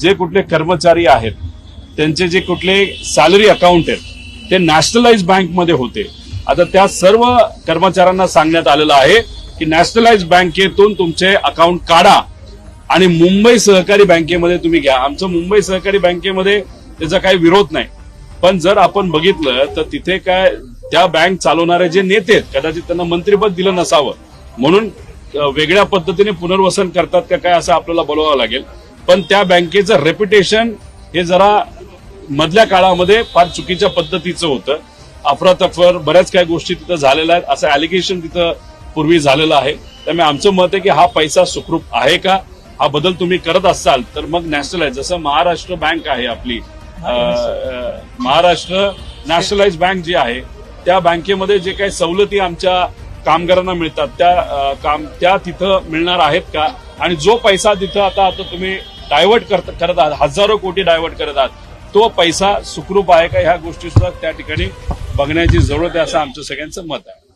जे कुठले कर्मचारी आहेत त्यांचे जे कुठले सॅलरी अकाउंट आहेत ते नॅशनलाइज बँकमध्ये होते. आता त्या सर्व कर्मचाऱ्यांना सांगण्यात आलेलं आहे की नॅशनलाइज बँकेतून तुमचे अकाउंट काढा आणि मुंबई सहकारी बँकेमध्ये तुम्ही घ्या. आमचं मुंबई सहकारी बँकेमध्ये त्याचा काही विरोध नाही, पण जर आपण बघितलं तर तिथे काय त्या बँक चालवणारे जे नेते आहेत कदाचित त्यांना मंत्रिपद दिलं नसावं म्हणून वेगळ्या पद्धतीने पुनर्वसन करतात का काय असं आपल्याला बोलावं लागेल. पण त्या बँकेचं रेप्युटेशन हे जरा मधल्या काळामध्ये फार चुकीच्या पद्धतीचं होतं. अफरातफर बऱ्याच काही गोष्टी तिथं झालेल्या आहेत असं अलिगेशन तिथं पूर्वी झालेलं आहे. त्यामुळे आमचं मत आहे की हा पैसा सुखरूप आहे का, हा बदल तुम्ही करत असाल तर मग नॅशनलाइज जसं महाराष्ट्र बँक आहे आपली महाराष्ट्र नॅशनलाइज बँक जी आहे त्या बँकेमध्ये जे काही सवलती आमच्या कामगारांना मिळतात त्या तिथं मिळणार आहेत का, आणि जो पैसा तिथं आता तुम्ही डायव्हर्ट करत आहात हजारो कोटी डायव्हर्ट करत आहात तो पैसा सुखरूप आहे का, ह्या गोष्टी सुद्धा त्या ठिकाणी बघण्याची जरूरत आहे असं आमचं सगळ्यांचं मत आहे.